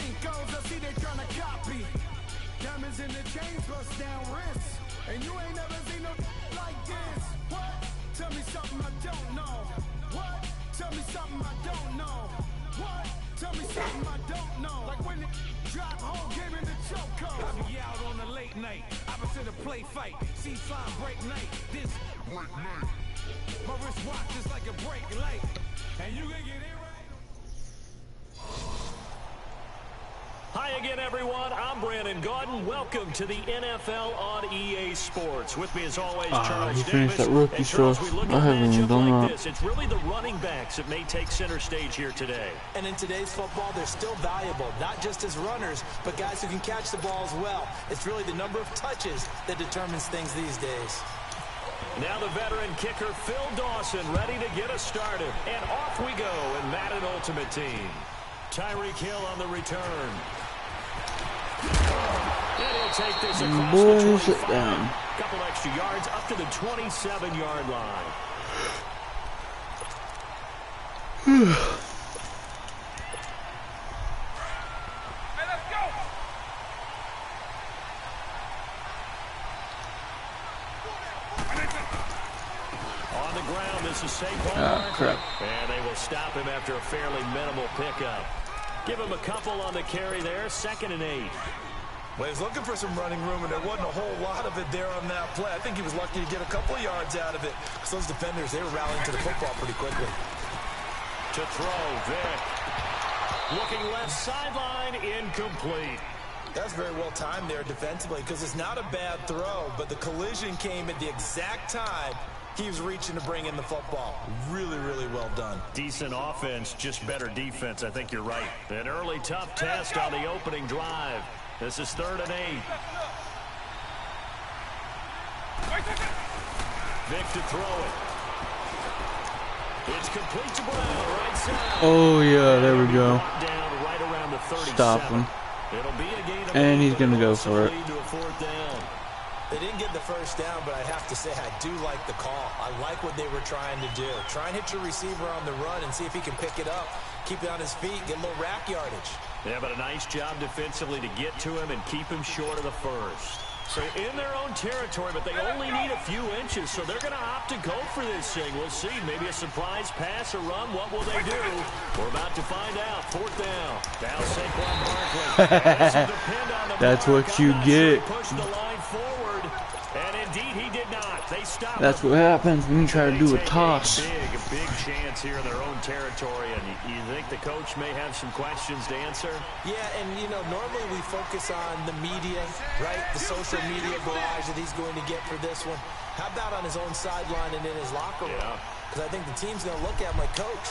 Kinkos, I see they tryna copy. Diamonds in the chains, bust down wrists. And you ain't never seen no like this. What? Tell me something I don't know. What? Tell me something I don't know. What? Tell me something I don't know. Like when it drop home, game in the chokehold. I be out on a late night, opposite a play fight. See sign break night, this break night. My wrist watch is like a break light. And you can get it right. Hi again, everyone. I'm Brandon Gaudin. Welcome to the NFL on EA Sports. With me, as always, Charles he Davis. finished that rookie stuff. I haven't even done that. It's really the running backs that may take center stage here today. And in today's football, they're still valuable, not just as runners, but guys who can catch the ball as well. It's really the number of touches that determines things these days. Now the veteran kicker, Phil Dawson, ready to get us started. And off we go in Madden Ultimate Team. Tyreek Hill on the return. And he'll take this across the 25. Couple extra yards up to the 27-yard line. On the ground, this is Saquon. Crap. And they will stop him after a fairly minimal pickup. Give him a couple on the carry there, 2nd and 8. Well, he's looking for some running room, and there wasn't a whole lot of it there on that play. I think he was lucky to get a couple of yards out of it, because those defenders, they were rallying to the football pretty quickly. To throw, Vick. Looking left sideline, incomplete. That's very well timed there defensively, because it's not a bad throw, but the collision came at the exact time he was reaching to bring in the football. Really, really well done. Decent offense, just better defense. I think you're right. An early tough test on the opening drive. This is 3rd and 8. Vick to throw it. It's complete to Brown, right side. Oh yeah, there we go. Down right around the 37. Stop him. It'll be a gain of And 8, he's gonna go for it. lead to a 4th down. They didn't get the first down, but I have to say I do like the call. I like what they were trying to do. Try and hit your receiver on the run and see if he can pick it up. Keep it on his feet, get a little rack yardage. Yeah, but a nice job defensively to get to him and keep him short of the first. So in their own territory, but they only need a few inches, so they're going to opt to go for this thing. We'll see. Maybe a surprise pass or run. What will they do? We're about to find out. 4th down. Now Saquon Barkley. That's what you get. Push the line forward, and indeed he did not. They stopped. That's what happens when you try to do a toss. A big chance here in their own territory, and you think the coach may have some questions to answer? Yeah, and you know, normally we focus on the media, right? The social media barrage that he's going to get for this one. How about on his own sideline and in his locker room? Because I think the team's going to look at him like, Coach,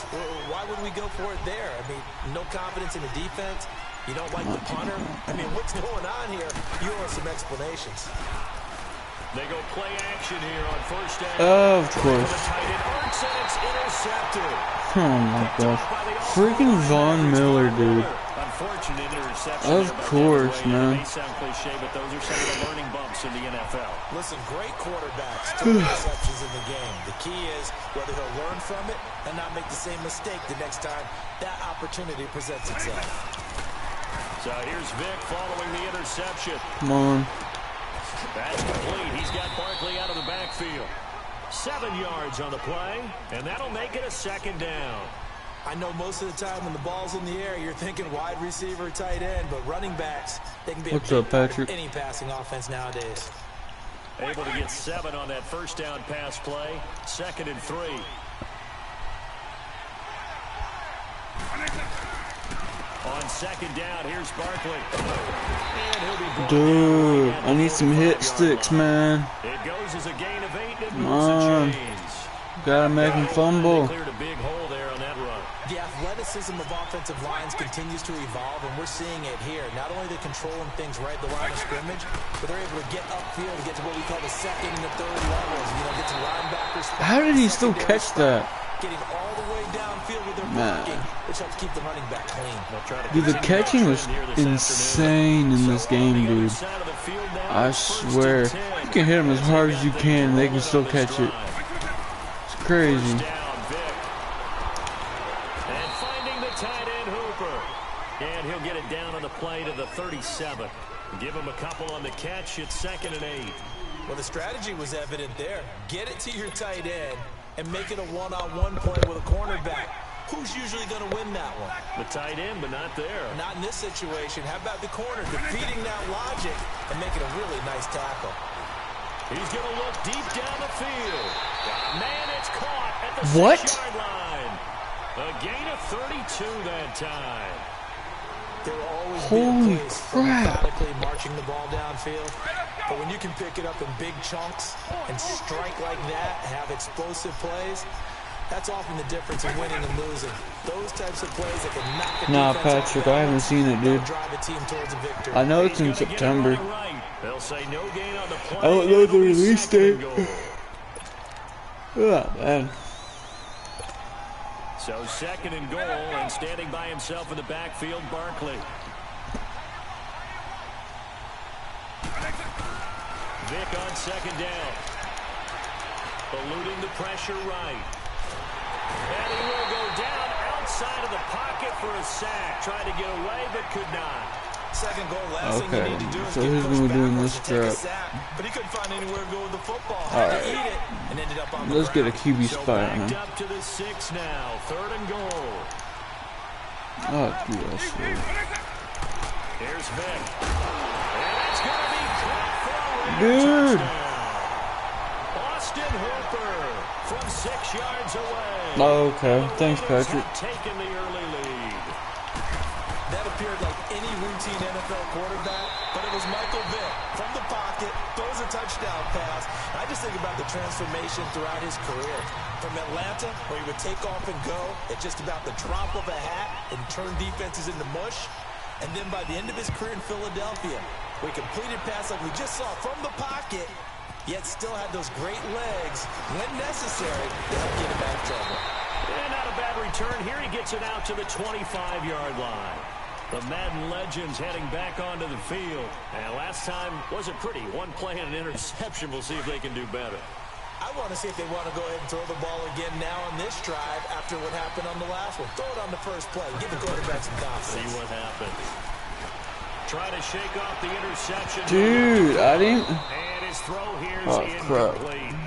why would we go for it there? I mean, no confidence in the defense. You don't like the punter? I mean, what's going on here? You want some explanations. They go play action here on 1st down. Of course. It's intercepted. Oh my gosh. Freaking Von Miller, dude. Unfortunate interception. Of course, man. It may sound cliche, but those are some of the learning bumps in the NFL. Listen, great quarterbacks, 2 interceptions in the game. The key is whether he'll learn from it and not make the same mistake the next time that opportunity presents itself. So here's Vick following the interception. Come on. That's complete. He's got Barkley out of the backfield. 7 yards on the play, and that'll make it a 2nd down. I know most of the time when the ball's in the air, you're thinking wide receiver, tight end, but running backs, they can be What's up, Patrick? any passing offense nowadays. Able to get 7 on that 1st down pass play. 2nd and 3. On 2nd down, here's Barkley. And he'll be Dude, I need some hit sticks, man. It goes as a gain of 8. Come on. Gotta make him fumble. Cleared a big hole there on that run. The athleticism of offensive lines continues to evolve, and we're seeing it here. Not only are they controlling things right at the line of scrimmage, but they're able to get upfield to get to what we call the 2nd and the 3rd levels. You know, get to linebackers. How did he still catch that? Getting all the way downfield with their blocking, which helps keep the running back clean. Dude, the catching was insane in this game, dude. I swear. You can hit them as hard as you can, and they can still catch it. It's crazy. And finding the tight end Hooper. And he'll get it down on the play to the 37. Give him a couple on the catch. It's 2nd and 8. Well, the strategy was evident there. Get it to your tight end and make it a one-on-one play with a cornerback. Who's usually going to win that one? The tight end, but not there. Not in this situation. How about the corner defeating that logic and making a really nice tackle? He's going to look deep down the field. Man, it's caught at the 6-yard line. A gain of 32 that time. There will always Holy be a place for crap. methodically marching the ball downfield. But when you can pick it up in big chunks and strike like that, have explosive plays, that's often the difference in winning and losing. Those types of plays that can knock the Nah, defense Patrick, off I haven't seen it, dude. drive a team towards a victory. I know it's in September. They'll say no gain on the play. I don't know the release date. Oh, man. So 2nd and goal, and standing by himself in the backfield, Barkley. Vick on 2nd down. Eluding the pressure right. And he will go down outside of the pocket for a sack. Tried to get away, but could not. 2nd goal, last thing you need to do is so get who's pushed gonna be doing backwards this to take a trap? sack. But he couldn't find anywhere to go with the football. All Had to right. eat it and ended up on the Let's get a ground. QB So spot on backed him. up to the 6 now. 3rd and goal. Oh, yes. Here's Vick. And it's going to be caught for a Dude. touchdown. Austin Hooper from 6 yards away. Oh, okay. Thanks, Raiders Patrick. have taken the early lead. That appeared like any routine NFL quarterback, but it was Michael Vick from the pocket, throws a touchdown pass. I just think about the transformation throughout his career. From Atlanta, where he would take off and go at just about the drop of a hat and turn defenses into mush. And then by the end of his career in Philadelphia, where he completed pass like we just saw from the pocket, yet still had those great legs, when necessary, to help get him out of trouble. And not a bad return here. He gets it out to the 25-yard line. The Madden legends heading back onto the field. And last time wasn't pretty. One play and an interception. We'll see if they can do better. I want to see if they want to go ahead and throw the ball again now on this drive after what happened on the last one. Throw it on the first play. Give the quarterback some confidence. See what happens. Try to shake off the interception. Dude, I didn't. And his throw here is Oh, crap. incomplete.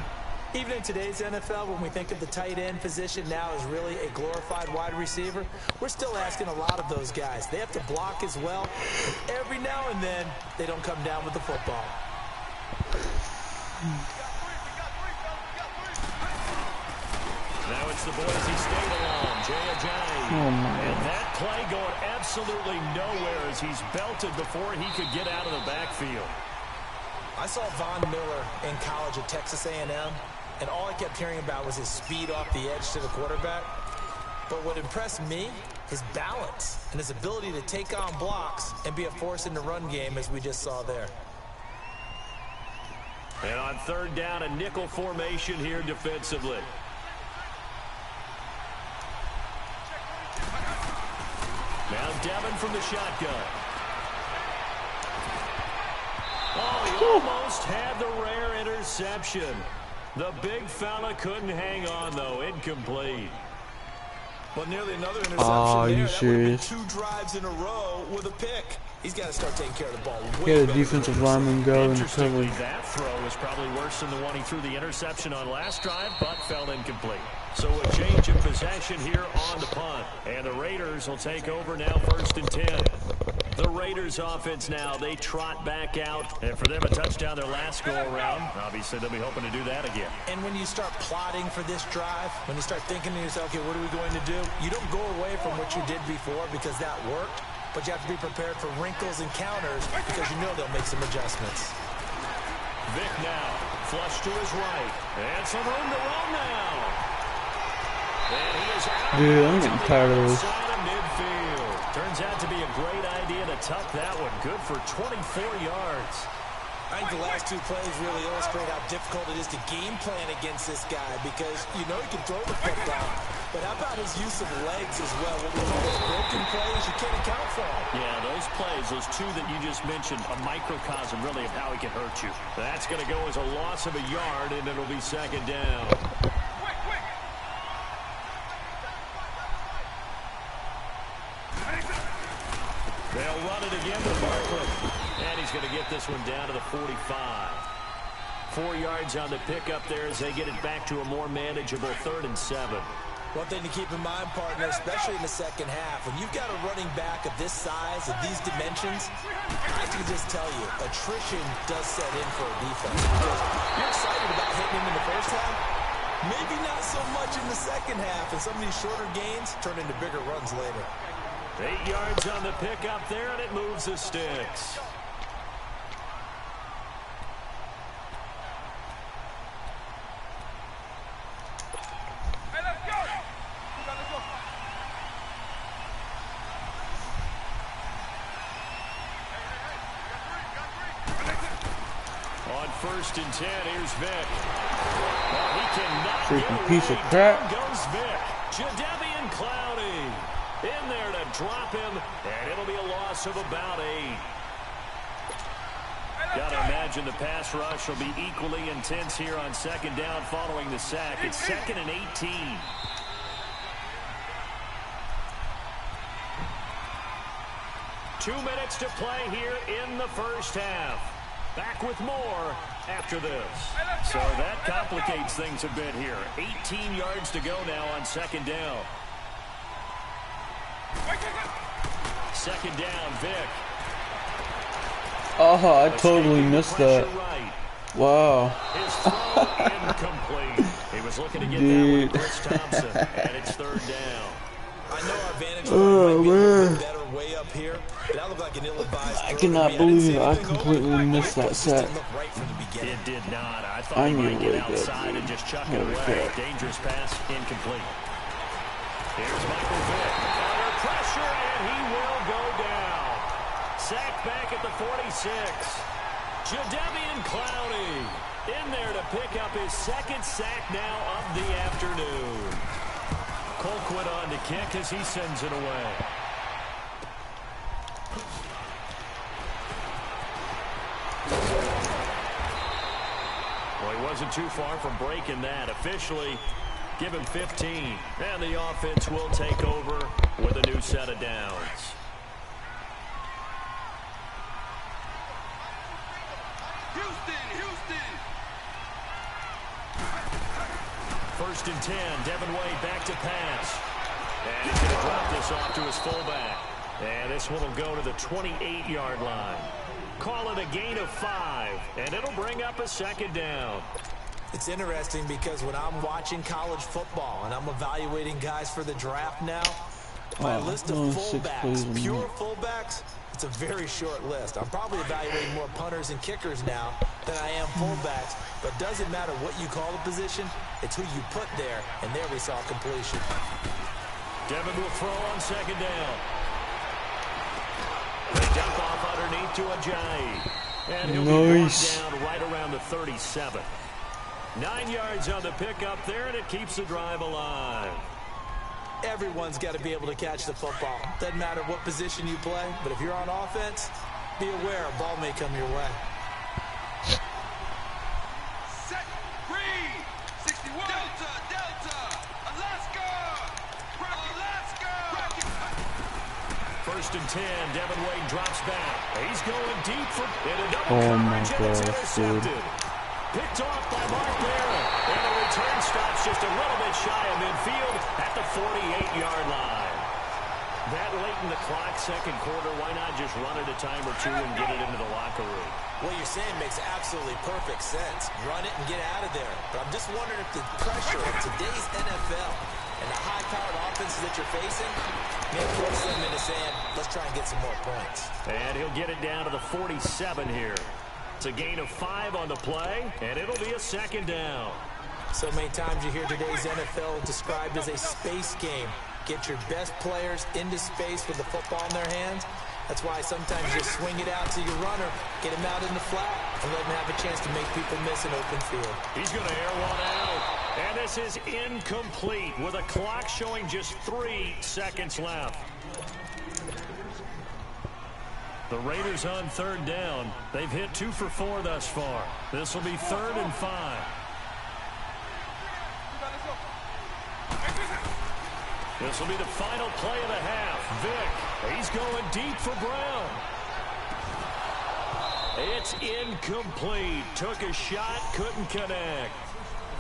Even in today's NFL, when we think of the tight end position now as really a glorified wide receiver, we're still asking a lot of those guys. They have to block as well. And every now and then, they don't come down with the football. Now it's the Boise State alum, Jay Ajayi. Oh, my And God. that play going absolutely nowhere as he's belted before he could get out of the backfield. I saw Von Miller in college at Texas A&M, and all I kept hearing about was his speed off the edge to the quarterback. But what impressed me, his balance and his ability to take on blocks and be a force in the run game, as we just saw there. And on 3rd down, a nickel formation here defensively. Now Devin from the shotgun. Oh, he almost had the rare interception. The big fella couldn't hang on, though. Incomplete. Well, nearly another interception Aw, there. you That would have been serious? 2 drives in a row with a pick. He's got to start taking care of the ball. He had a defensive lineman go in the Interestingly, coverage. that throw was probably worse than the one he threw the interception on last drive, but fell incomplete. So a change of possession here on the punt. And the Raiders will take over now 1st and 10. The Raiders offense now, they trot back out. And for them, a touchdown their last go-around. Obviously, they'll be hoping to do that again. And when you start plotting for this drive, when you start thinking to yourself, okay, what are we going to do? You don't go away from what you did before because that worked, but you have to be prepared for wrinkles and counters because you know they'll make some adjustments. Vick now, flush to his right. And some room to run now. And he is out. Dude, I'm getting tired of this. Outside of midfield. Turns out to be a great idea to tuck that one. Good for 24 yards. I think the last 2 plays really illustrate how difficult it is to game plan against this guy because you know he can throw the football, but how about his use of legs as well? What we call those broken plays, you can't account for them. Yeah, those plays, those 2 that you just mentioned, a microcosm really of how he can hurt you. That's going to go as a loss of a yard, and it'll be 2nd down. They'll run it again with Barkley. And he's going to get this one down to the 45. 4 yards on the pickup there as they get it back to a more manageable 3rd and 7. One thing to keep in mind, partner, especially in the second half, when you've got a running back of this size, of these dimensions, I can just tell you, attrition does set in for a defense. Because you're excited about hitting him in the first half, maybe not so much in the second half, and some of these shorter gains turn into bigger runs later. 8 yards on the pickup there, and it moves the sticks. On 1st and 10, here's Vick. Well, he cannot freaking piece of crap. Down goes Vick. Jadeveon Clowney in there to drop him, and it'll be a loss of about 8. Gotta imagine the pass rush will be equally intense here on 2nd down following the sack. It's 2nd and 18. Two minutes to play here in the first half. Back with more after this. So that complicates things a bit here. 18 yards to go now on 2nd down. 2nd down, Vick. Oh, I totally missed that. Wow. His throw incomplete. He was looking to get that one, Chris Thompson, and it's 3rd down. I know our vantage point might be a little bit better way up here, but that looked like an ill-advised throw. I cannot believe I completely missed that sack. It did not. I thought he might get outside and just chuck it away. Dangerous pass, incomplete. Here's Michael Vick. Under pressure, and he will go down. Sacked back at the 46. Jadeveon Clowney in there to pick up his 2nd sack now of the afternoon. Colquitt on to kick as he sends it away. Well, he wasn't too far from breaking that. Officially, give him 15. And the offense will take over with a new set of downs. Houston. 1st and 10, Devin Wade back to pass. And he's going to drop this off to his fullback. And this one will go to the 28-yard line. Call it a gain of 5, and it'll bring up a 2nd down. It's interesting because when I'm watching college football and I'm evaluating guys for the draft now, my list of fullbacks, pure fullbacks, it's a very short list. I'm probably evaluating more punters and kickers now than I am fullbacks, but it doesn't matter what you call the position, it's who you put there, and there we saw completion. Devin will throw on 2nd down. They dump off underneath to Ajayi. And he'll be brought down right around the 37. 9 yards on the pickup there, and it keeps the drive alive. Everyone's got to be able to catch the football. Doesn't matter what position you play, but if you're on offense, be aware a ball may come your way. Set, green, 61. Delta, Alaska. 1st and 10, Devin Wade drops back. He's going deep for a double coverage, and it's intercepted. Picked off by Mark Barron. And the return stops just a little bit shy of midfield at the 48-yard line. That late in the clock, 2nd quarter, why not just run it a time or two and get it into the locker room? What you're saying makes absolutely perfect sense. Run it and get out of there. But I'm just wondering if the pressure of today's NFL and the high-powered offenses that you're facing may force them into saying, let's try and get some more points. And he'll get it down to the 47 here. It's a gain of 5 on the play, and it'll be a 2nd down. So many times you hear today's NFL described as a space game. Get your best players into space with the football in their hands. That's why sometimes you swing it out to your runner, get him out in the flat, and let him have a chance to make people miss an open field. He's going to air one out. And this is incomplete with a clock showing just 3 seconds left. The Raiders on 3rd down. They've hit 2 for 4 thus far. This will be 3rd and 5. This will be the final play of the half. Vick. He's going deep for Brown. It's incomplete. Took a shot, couldn't connect.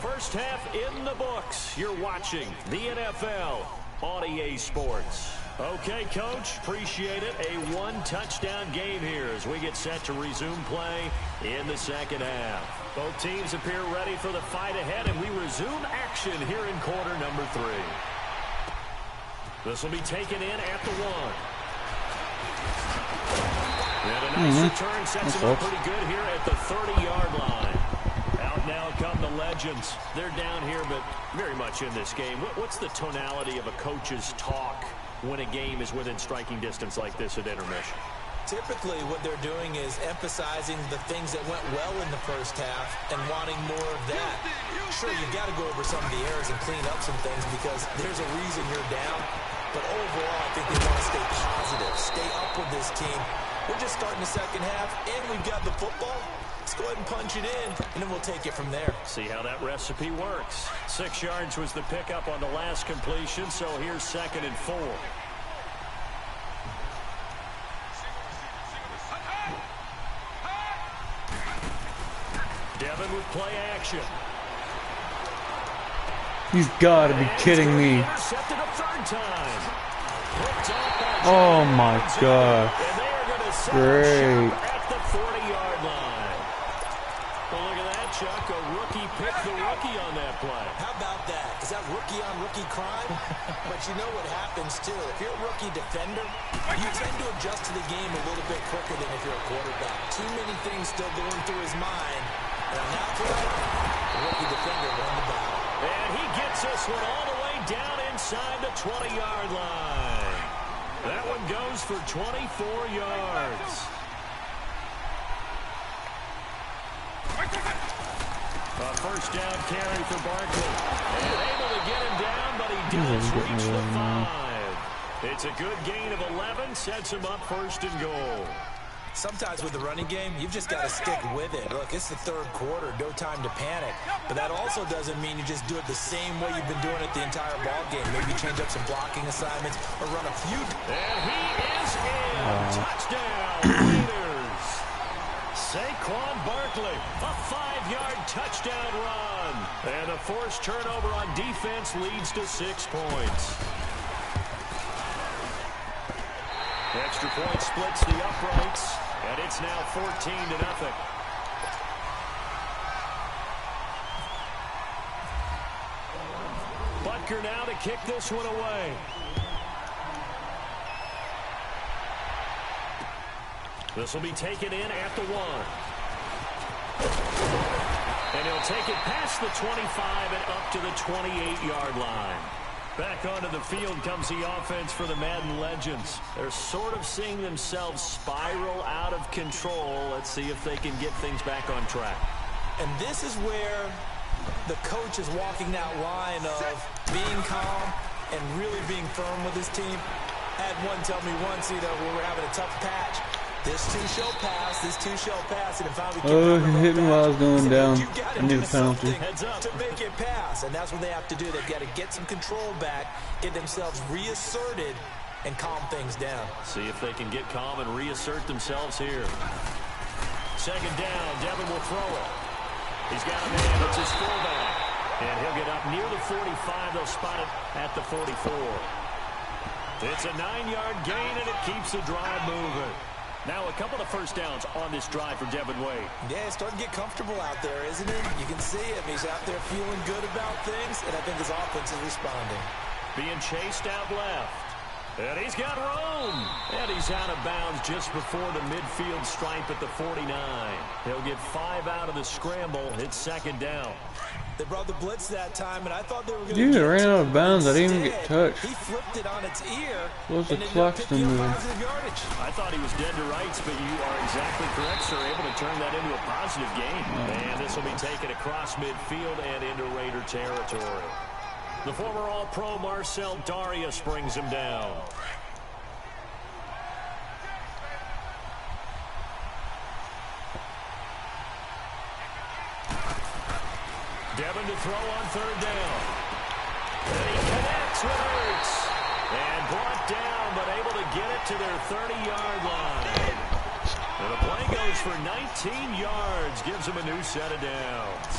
First half in the books. You're watching the NFL on EA Sports. Okay, Coach, appreciate it. A one-touchdown game here as we get set to resume play in the second half. Both teams appear ready for the fight ahead, and we resume action here in quarter number 3. This will be taken in at the 1. And a nice return sets him up pretty good here at the 30-yard line. Out now come the Legends. They're down here, but very much in this game. What's the tonality of a coach's talk when a game is within striking distance like this at intermission? Typically, what they're doing is emphasizing the things that went well in the first half and wanting more of that. Sure, you've got to go over some of the errors and clean up some things because there's a reason you're down. But overall, I think they want to stay positive, stay up with this team. We're just starting the second half, and we've got the football. Let's go ahead and punch it in, and then we'll take it from there. See how that recipe works. 6 yards was the pickup on the last completion, so here's 2nd and 4. Devin with play action. You've got to be kidding me. Intercepted a 3rd time. Oh my God. Great. At the 40-yard line. Well, look at that, Chuck. A rookie picked the rookie on that play. How about that? Is that rookie-on-rookie crime? But you know what happens, too. If you're a rookie defender, you tend to adjust to the game a little bit quicker than if you're a quarterback. Too many things still going through his mind. And on that play, the rookie defender won the battle. And he gets this one all the way down inside the 20-yard line. That one goes for 24 yards. A first down carry for Barkley. And able to get him down, but he does reach the 5. It's a good gain of 11, sets him up 1st and goal. Sometimes with the running game, you've just got to stick with it. Look, it's the 3rd quarter, no time to panic. But that also doesn't mean you just do it the same way you've been doing it the entire ball game. Maybe change up some blocking assignments or run a few. And he is in. Touchdown, Raiders. Saquon Barkley, a 5-yard touchdown run. And a forced turnover on defense leads to 6 points. Extra point splits the uprights, and it's now 14-0. Butker now to kick this one away. This will be taken in at the 1. And he'll take it past the 25 and up to the 28-yard line. Back onto the field comes the offense for the Madden Legends. They're sort of seeing themselves spiral out of control. Let's see if they can get things back on track. And this is where the coach is walking that line of being calm and really being firm with his team. I had one tell me once, we were having a tough patch. This too shall pass, this too shall pass, and if I he hit me while I was going down. I need a penalty. To make it pass, and that's what they have to do. They've got to get some control back, get themselves reasserted, and calm things down. See if they can get calm and reassert themselves here. 2nd down, Devin will throw it. He's got a man, it's his fullback. And he'll get up near the 45. They'll spot it at the 44. It's a 9-yard gain, and it keeps the drive moving. Now a couple of first downs on this drive for Devin Wade. Yeah, it's starting to get comfortable out there, isn't it? You can see him. He's out there feeling good about things, and I think his offense is responding. Being chased out left. And he's got room. And he's out of bounds just before the midfield stripe at the 49. He'll get 5 out of the scramble. It's 2nd down. They brought the blitz that time, and I thought they were going to Dude, it ran out of bounds. I didn't even get touched. He flipped it on its ear. What was the clock still moving? I thought he was dead to rights, but you are exactly correct, sir. Able to turn that into a positive game. And this will be taken across midfield and into Raider territory. The former All-Pro Marcel Darius brings him down. Devin to throw on 3rd down. And he connects with Ertz. And brought down, but able to get it to their 30-yard line. And the play goes for 19 yards, gives them a new set of downs.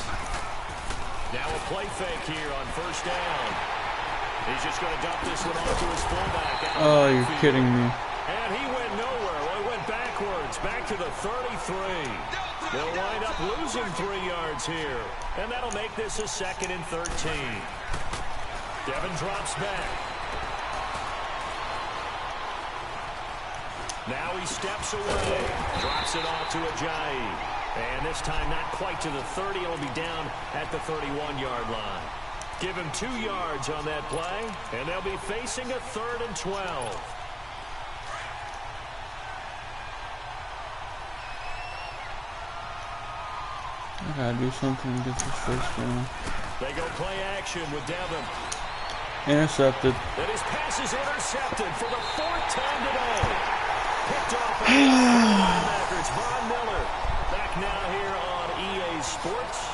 Now a play fake here on first down. He's just going to dump this one off to his fullback. Oh, you're kidding me. And he went nowhere. Well, he went backwards, back to the 33. They'll wind up losing 3 yards here. And that'll make this a 2nd and 13. Devin drops back. Now he steps away. Drops it off to Ajayi. And this time not quite to the 30. It'll be down at the 31-yard line. Give him 2 yards on that play. And they'll be facing a 3rd and 12. I gotta do something to get this first down. They go play action with Devin. Intercepted. And his pass is intercepted for the 4th time today. Picked off by the linebackers. Von Miller back now here on EA Sports.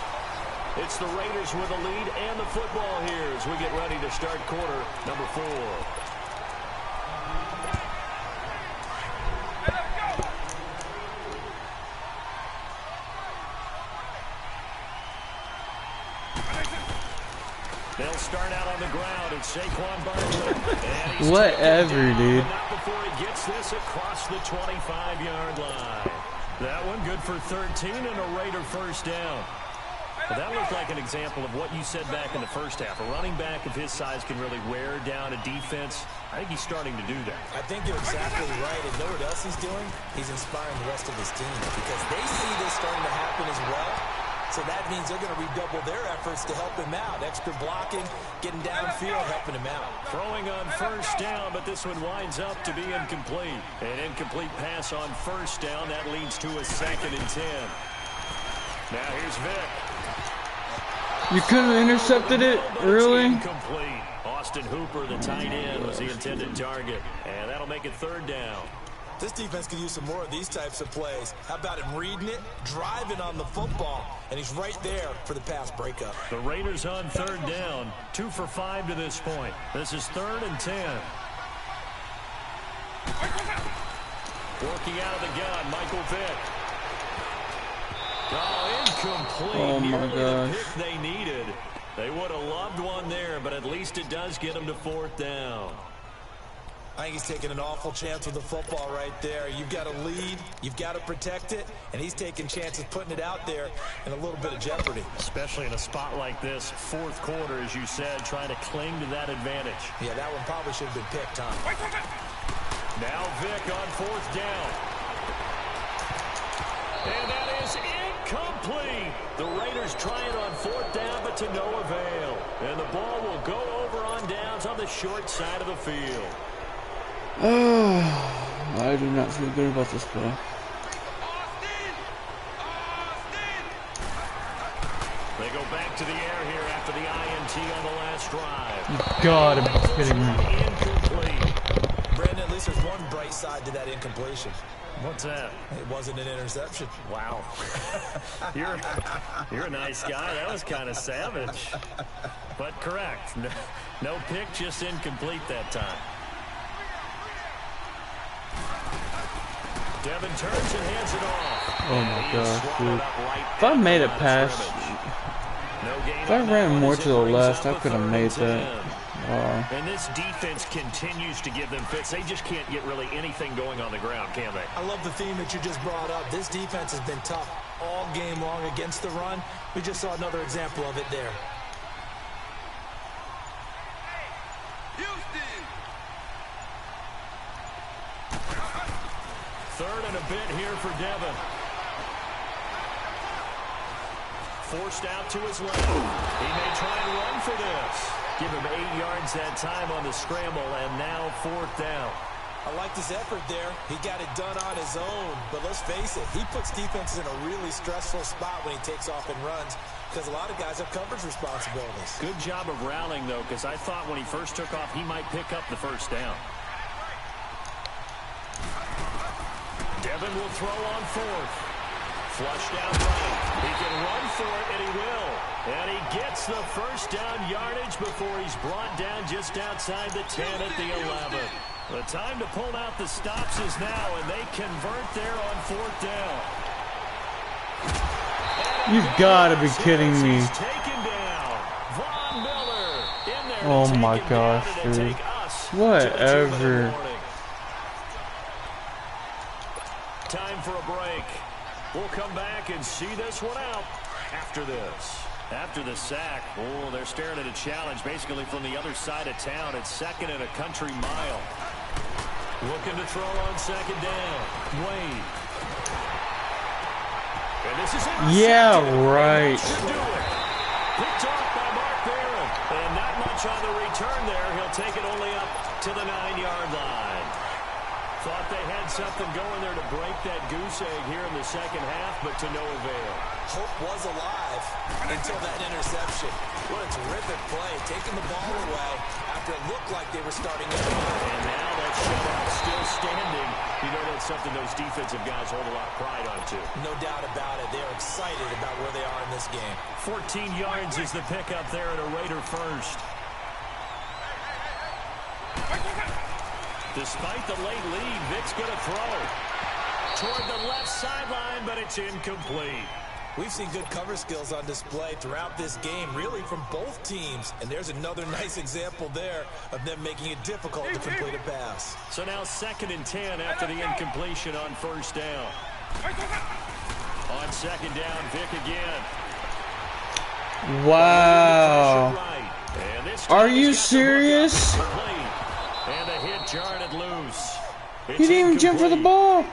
It's the Raiders with the lead and the football here as we get ready to start quarter number 4. They'll start out on the ground. It's Saquon Barkley. Whatever, dude. Not before he gets this across the 25-yard line. That one good for 13 and a Raider first down. But that looked like an example of what you said back in the first half. A running back of his size can really wear down a defense. I think he's starting to do that. I think you're exactly right. And know what else he's doing? He's inspiring the rest of his team because they see this starting to happen as well. So that means they're going to redouble their efforts to help him out. Extra blocking, getting downfield, helping him out. Throwing on first down, but this one winds up to be incomplete. An incomplete pass on first down. That leads to a 2nd and 10. Now here's Vick. You couldn't have intercepted it? Really? Incomplete. Austin Hooper, the tight end, was the intended target. And that'll make it 3rd down. This defense could use some more of these types of plays. How about him reading it, driving on the football, and he's right there for the pass breakup. The Raiders on 3rd down, 2 for 5 to this point. This is 3rd and 10. Working out of the gun, Michael Vick. Oh, incomplete. Oh, my Nearly gosh. the pick they needed. They would have loved one there, but at least it does get them to 4th down. I think he's taking an awful chance with the football right there. You've got to lead, you've got to protect it, and he's taking chances putting it out there in a little bit of jeopardy. Especially in a spot like this, 4th quarter, as you said, trying to cling to that advantage. Yeah, that one probably should have been picked, Tom. Now Vick on 4th down. And that is incomplete. The Raiders try it on 4th down, but to no avail. And the ball will go over on downs on the short side of the field. I do not feel good about this play. They go back to the air here after the INT on the last drive. God, I'm kidding me. Incomplete. Brandon, at least there's one bright side to that incompletion. What's that? It wasn't an interception. Wow. You're a nice guy. That was kind of savage. But correct. No pick, just incomplete that time. Devin turns and hands it off. Oh my gosh, dude. If I made a pass, if I ran more to the left, I could have made that. Wow. And this defense continues to give them fits. They just can't get really anything going on the ground, can they? I love the theme that you just brought up. This defense has been tough all game long against the run. We just saw another example of it there. Houston. 3rd and a bit here for Devin. Forced out to his left. He may try and run for this. Give him 8 yards that time on the scramble, and now 4th down. I like this effort there. He got it done on his own. But let's face it, he puts defenses in a really stressful spot when he takes off and runs because a lot of guys have coverage responsibilities. Good job of rallying, though, because I thought when he first took off, he might pick up the 1st down. Devin will throw on 4th. Flushed out right. He can run for it, and he will. And he gets the 1st down yardage before he's brought down just outside the 10 at the 11. The time to pull out the stops is now, and they convert there on 4th down. You've got to be kidding me. Taken down. Von Miller in there. Oh my gosh, dude. Whatever. Time for a break. We'll come back and see this one out after this. After the sack, oh, they're staring at a challenge basically from the other side of town. It's 2nd and a country mile. Looking to throw on 2nd down. Wade. And this is it. Yeah, right. Picked off by Mark Barron. And not much on the return there. He'll take it only up to the 9-yard line. Thought they had something going there to break that goose egg here in the 2nd half, but to no avail. Hope was alive until that interception. What a terrific play, taking the ball away after it looked like they were starting to run. And now that shutout still standing. You know that's something those defensive guys hold a lot of pride on, too. No doubt about it. They're excited about where they are in this game. 14 yards is the pickup there at a Raider first. Despite the late lead, Vic's going to throw toward the left sideline, but it's incomplete. We've seen good cover skills on display throughout this game, really from both teams. And there's another nice example there of them making it difficult to complete a pass. So now 2nd and 10 after the incompletion on 1st down. On 2nd down, Vic again. Wow. Are you serious? And the hit jarred it loose. He didn't even jump for the ball.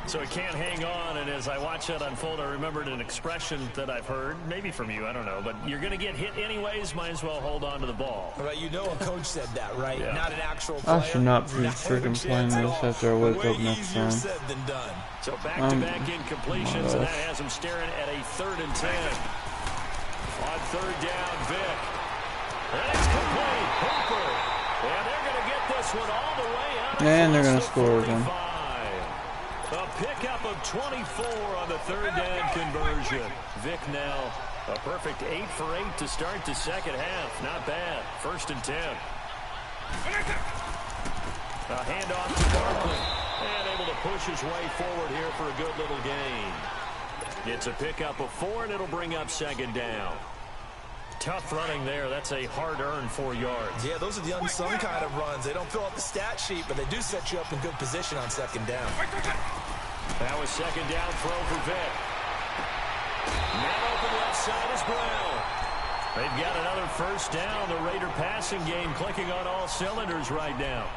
So he can't hang on, and as I watch that unfold, I remembered an expression that I've heard, maybe from you, I don't know, but you're going to get hit anyways, might as well hold on to the ball. Right, you know a coach said that, right? Yeah. Not an actual player. I should not be freaking playing this after I wake up next time. Said than done. So back-to-back incompletions, and that has him staring at a 3rd and 10. On 3rd down, Vic. And it's complete. Hooper. And they're going to get this one all the way out. And they're going to score again. A pickup of 24 on the 3rd down conversion. Vic now a perfect 8 for 8 to start the 2nd half. Not bad. 1st and 10. A handoff to Barkley. And able to push his way forward here for a good little gain. It's a pickup of 4, and it'll bring up 2nd down. Tough running there. That's a hard-earned 4 yards. Yeah, those are the unsung kind of runs. They don't fill out the stat sheet, but they do set you up in good position on 2nd down. That was 2nd down throw for Vic. Now open left side is Brown. They've got another 1st down. The Raider passing game clicking on all cylinders right now.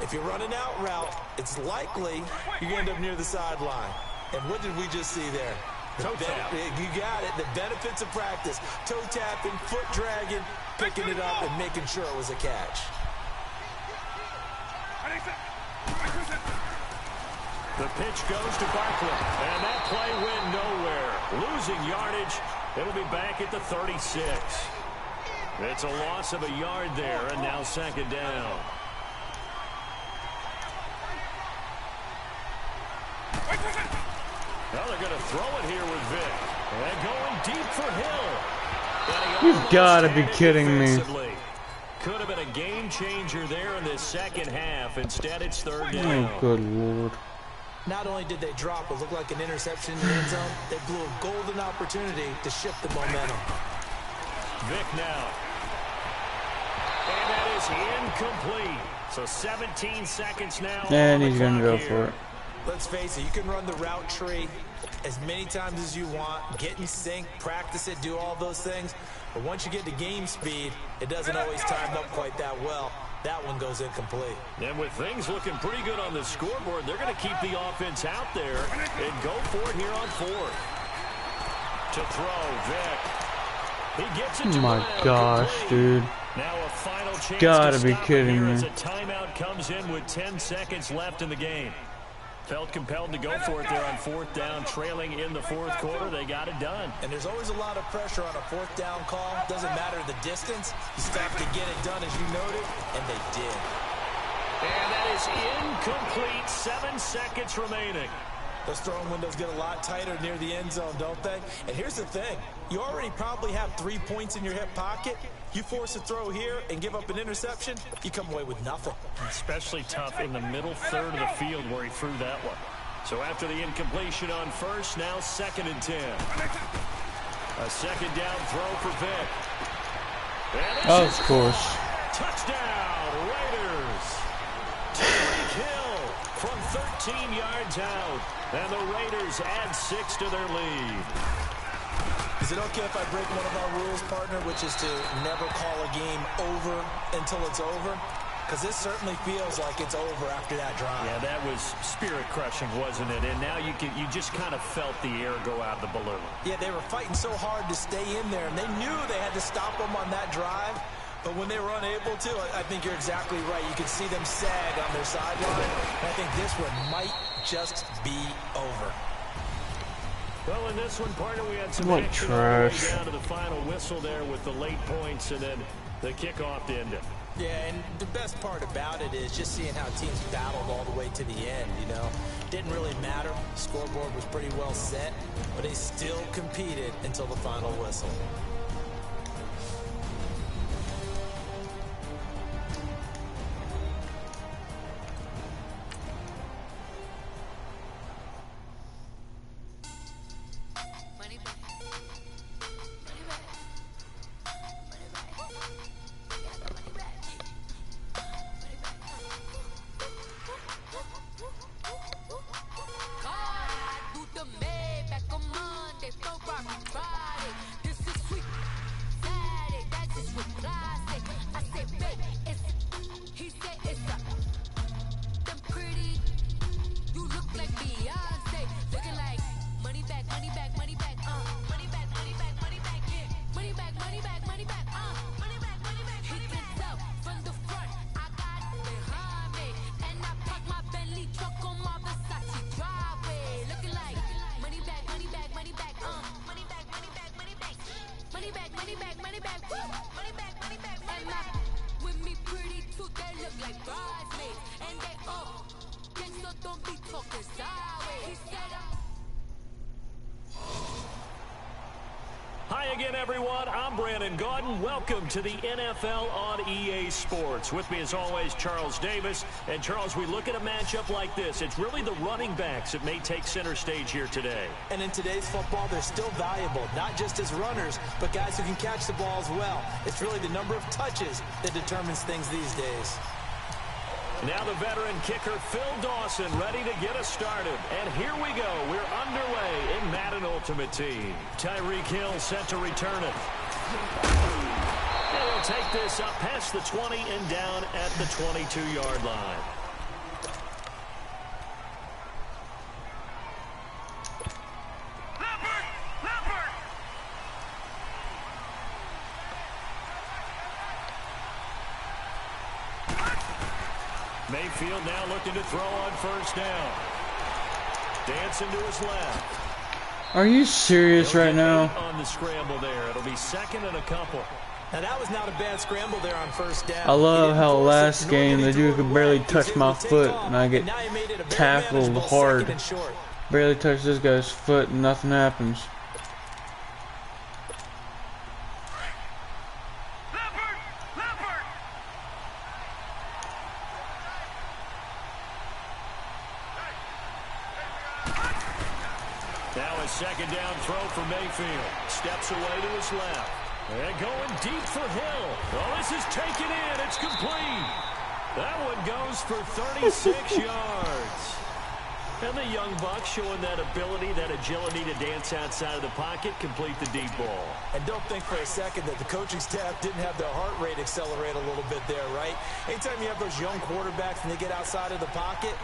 If you're running out route, it's likely you're going to end up near the sideline. And what did we just see there? Toe tap. You got it. The benefits of practice. Toe tapping, foot dragging, picking it up, and making sure it was a catch. The pitch goes to Barkley, and that play went nowhere. Losing yardage. It'll be back at the 36. It's a loss of a yard there, and now 2nd down. Well, they're going to throw it here with Vic. And going deep for Hill. You've got to be kidding me. Could have been a game changer there in the 2nd half. Instead, it's 3rd down. Oh, good Lord. Not only did they drop what looked like an interception in the end zone, they blew a golden opportunity to shift the momentum. Vic now. And that is incomplete. So 17 seconds now. And he's going to go for it. Let's face it, you can run the route tree as many times as you want, get in sync, practice it, do all those things. But once you get to game speed, it doesn't always time up quite that well. That one goes incomplete. And with things looking pretty good on the scoreboard, they're going to keep the offense out there and go for it here on 4th. To throw, Vic. He gets it to my Brown, gosh, complete. dude. Now a final chance Gotta to be stop kidding here me. as a timeout comes in with 10 seconds left in the game. Felt compelled to go for it there on 4th down, trailing in the 4th quarter. They got it done. And there's always a lot of pressure on a 4th down call. Doesn't matter the distance. You still have to get it done as you noted, and they did. And that is incomplete. 7 seconds remaining. Those throwing windows get a lot tighter near the end zone, don't they? And here's the thing. You already probably have 3 points in your hip pocket. You force a throw here and give up an interception, you come away with nothing. Especially tough in the middle third of the field where he threw that one. So after the incompletion on first, now 2nd and 10. A 2nd down throw for Vick. Of course. Touchdown, Raiders. Tyreek Hill from 13 yards out. And the Raiders add 6 to their lead. Is it okay if I break one of our rules, partner, which is to never call a game over until it's over? Because this certainly feels like it's over after that drive. Yeah, that was spirit-crushing, wasn't it? And now you just kind of felt the air go out of the balloon. Yeah, they were fighting so hard to stay in there, and they knew they had to stop them on that drive. But when they were unable to, I think you're exactly right. You could see them sag on their sideline. And I think this one might just be over. Well, in this one, partner, we had some what action trash. all the way down to the final whistle there with the late points and then the kickoff to end it. Yeah, and the best part about it is just seeing how teams battled all the way to the end, you know. Didn't really matter. Scoreboard was pretty well set, but they still competed until the final whistle. Hi again, everyone. I'm Brandon Gaudin. Welcome to the NFL on EA Sports. With me, as always, Charles Davis. And, Charles, we look at a matchup like this. It's really the running backs that may take center stage here today. And in today's football, they're still valuable, not just as runners, but guys who can catch the ball as well. It's really the number of touches that determines things these days. Now the veteran kicker, Phil Dawson, ready to get us started. And here we go. We're underway in Madden Ultimate Team. Tyreek Hill set to return it. And he'll take this up past the 20 and down at the 22-yard line. Mayfield now looking to throw on first down. Dancing to his left. Are you serious right now? On the scramble there. It'll be 2nd and a couple. Now that was not a bad scramble there on first down. I love how last game the dude could barely touch my foot and I get tackled hard. Barely touch this guy's foot and nothing happens. Now a 2nd down throw for Mayfield. Steps away to his left. And going deep for Hill. Oh, this is taken in. It's complete. That one goes for 36 yards. And the young buck showing that ability, that agility to dance outside of the pocket, complete the deep ball. And don't think for a second that the coaching staff didn't have their heart rate accelerate a little bit there, right? Anytime you have those young quarterbacks and they get outside of the pocket,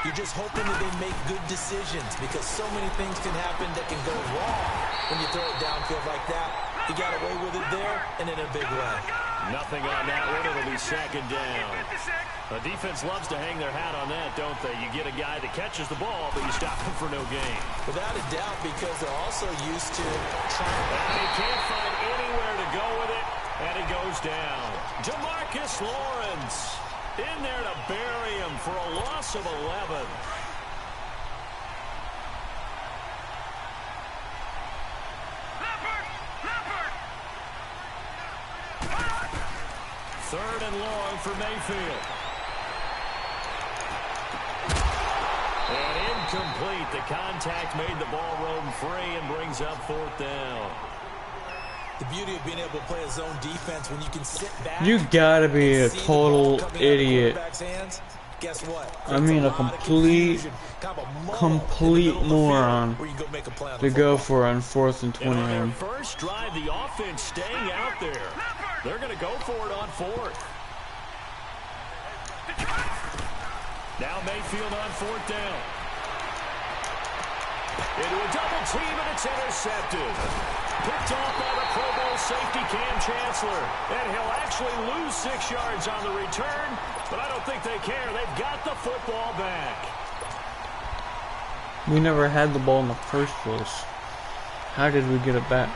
you're just hoping that they make good decisions because so many things can happen that can go wrong when you throw it downfield like that. You got away with it there and in a big way. Nothing on that one. It'll be 2nd down. The defense loves to hang their hat on that, don't they? You get a guy that catches the ball, but you stop him for no gain. Without a doubt, because they're also used to trying. And he can't find anywhere to go with it, and he goes down. Demarcus Lawrence in there to bury him for a loss of 11. Third and long for Mayfield. And incomplete. The contact made the ball roam free and brings up fourth down. The beauty of being able to play a zone defense when you can sit back. You gotta be a total idiot. Guess what? I mean, a complete moron to go for on 4th and 20. On their first drive, the offense staying out there. They're going to go for it on 4th. Now Mayfield on 4th down. Into a double team, and it's intercepted. Picked off by the Pro Bowl safety Cam Chancellor. And he'll actually lose 6 yards on the return, but I don't think they care. They've got the football back. We never had the ball in the first place. How did we get it back?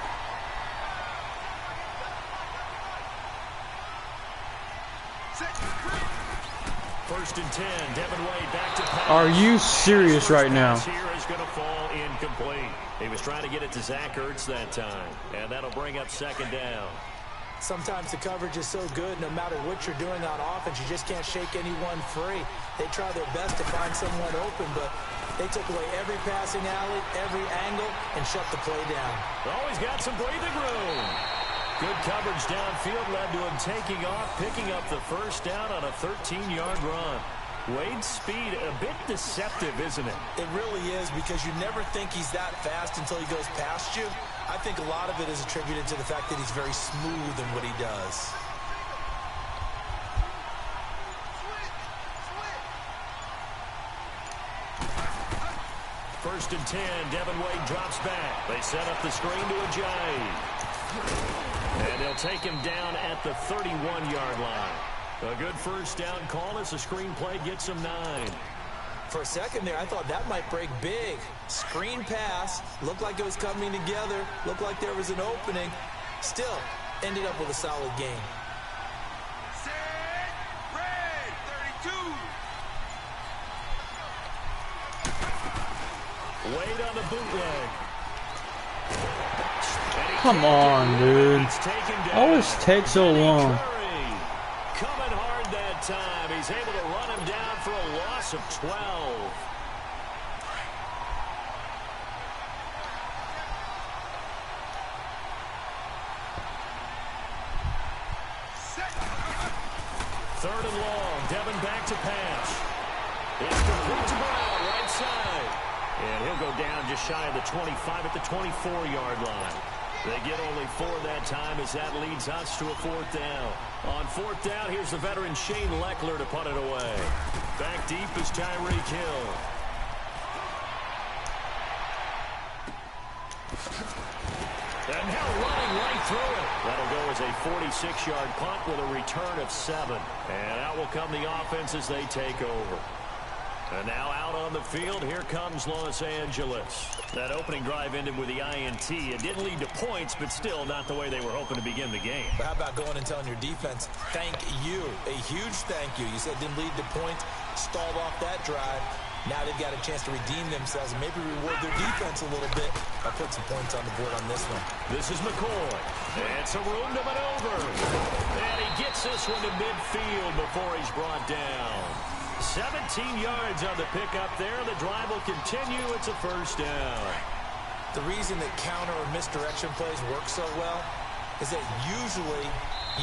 First and 10, Devin Wade back to pass. Are you serious right now? Here is going to fall incomplete. He was trying to get it to Zach Ertz that time, and that'll bring up second down. Sometimes the coverage is so good, no matter what you're doing on offense, you just can't shake anyone free. They try their best to find someone open, but they took away every passing alley, every angle, and shut the play down. Always got some breathing room. Good coverage downfield led to him taking off, picking up the first down on a 13-yard run. Wade's speed, a bit deceptive, isn't it? It really is, because you never think he's that fast until he goes past you. I think a lot of it is attributed to the fact that he's very smooth in what he does. First and 10, Devin Wade drops back. They set up the screen to Ajayi. And they'll take him down at the 31-yard line. A good first down call as the screen play gets him 9. For a second there, I thought that might break big. Screen pass, looked like it was coming together, looked like there was an opening. Still, ended up with a solid game. Set, red, 32. Wade on the bootleg. Come on, dude. Always takes so long. Coming hard that time. He's able to run him down for a loss of 12. Third and long. Devin back to pass. It's complete to Brown, right side. And he'll go down just shy of the 25 at the 24-yard line. They get only 4 that time as that leads us to a 4th down. On 4th down, here's the veteran Shane Lechler to punt it away. Back deep is Tyreek Hill. And Hill running right through it. That'll go as a 46-yard punt with a return of 7. And out will come the offense as they take over. And now out on the field, here comes Los Angeles. That opening drive ended with the INT. It didn't lead to points, but still not the way they were hoping to begin the game. But how about going and telling your defense, thank you, a huge thank you. You said didn't lead to points, stalled off that drive. Now they've got a chance to redeem themselves and maybe reward their defense a little bit by putting some points on the board on this one. This is McCoy. And some room to maneuver. And he gets this one to midfield before he's brought down. 17 yards on the pickup there. The drive will continue. It's a first down. The reason that counter or misdirection plays work so well is that usually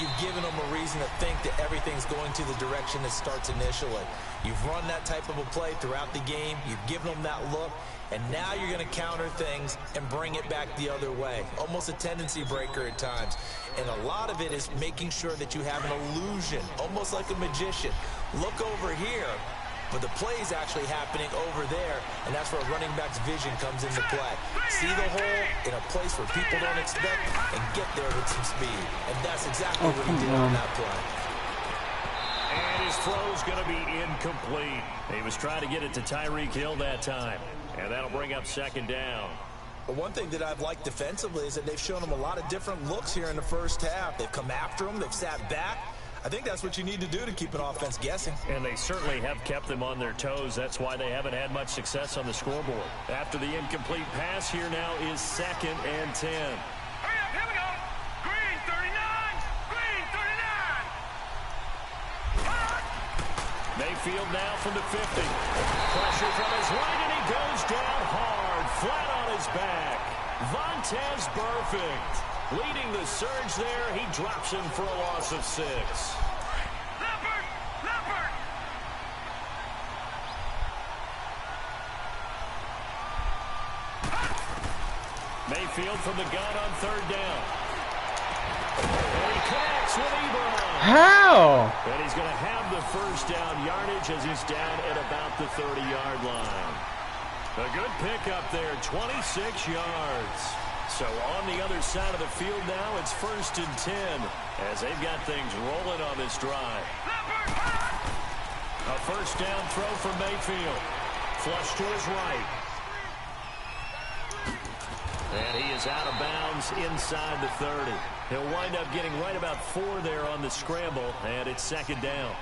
you've given them a reason to think that everything's going to the direction it starts initially. You've run that type of a play throughout the game. You've given them that look. And now you're going to counter things and bring it back the other way. Almost a tendency breaker at times. And a lot of it is making sure that you have an illusion, almost like a magician. Look over here, but the play is actually happening over there, and that's where a running back's vision comes into play. See the hole in a place where people don't expect and get there with some speed. And that's exactly what he did on that play. And his throw's going to be incomplete. He was trying to get it to Tyreek Hill that time. And that'll bring up second down. But one thing that I've liked defensively is that they've shown him a lot of different looks here in the first half. They've come after him. They've sat back. I think that's what you need to do to keep an offense guessing. And they certainly have kept them on their toes. That's why they haven't had much success on the scoreboard. After the incomplete pass, here now is 2nd and 10. Hurry up, here we go. Green 39, green 39. Mayfield now from the 50. Pressure from his right, and he goes down hard, flat on his back. Vontaze Burfict leading the surge there. He drops him for a loss of 6. Mayfield from the gun on 3rd down. And he connects with Ebron. How? And he's going to have the first down yardage as he's down at about the 30-yard line. A good pickup there, 26 yards. So on the other side of the field now, it's 1st and 10 as they've got things rolling on this drive. A first down throw for Mayfield. Flush to his right. And he is out of bounds inside the 30. He'll wind up getting right about 4 there on the scramble, and it's 2nd down.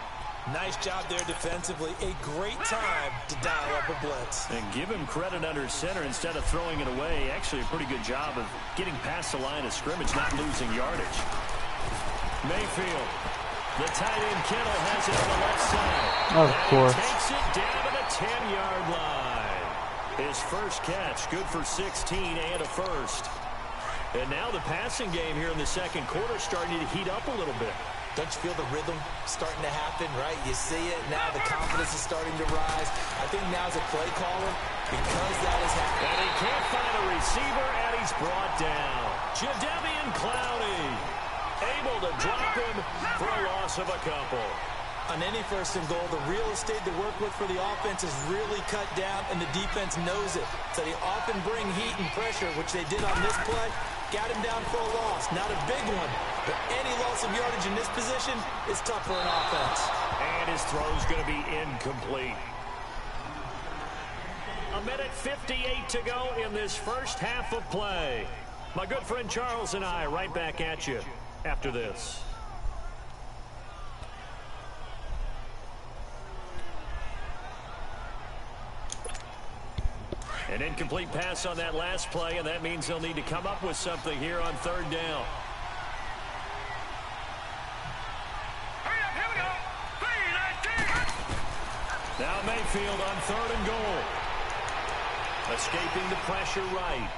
Nice job there defensively. A great time to dial up a blitz. And give him credit under center instead of throwing it away. Actually, a pretty good job of getting past the line of scrimmage, not losing yardage. Mayfield, the tight end Kittle has it on the left side. Of course. He takes it down to the 10-yard line. His first catch, good for 16 and a first. And now the passing game here in the 2nd quarter starting to heat up a little bit. Don't you feel the rhythm starting to happen, right? You see it. Now the confidence is starting to rise. I think now's a play caller because that is happening. And he can't find a receiver, and he's brought down. Jadeveon Clowney able to drop him for a loss of a couple. On any 1st and goal, the real estate to work with for the offense is really cut down, and the defense knows it. So they often bring heat and pressure, which they did on this play. Got him down for a loss. Not a big one, but any loss of yardage in this position is tough for an offense. And his throw's going to be incomplete. 1:58 to go in this first half of play. My good friend Charles and I right back at you after this. An incomplete pass on that last play, and that means they'll need to come up with something here on 3rd down. Now Mayfield on 3rd and goal. Escaping the pressure right.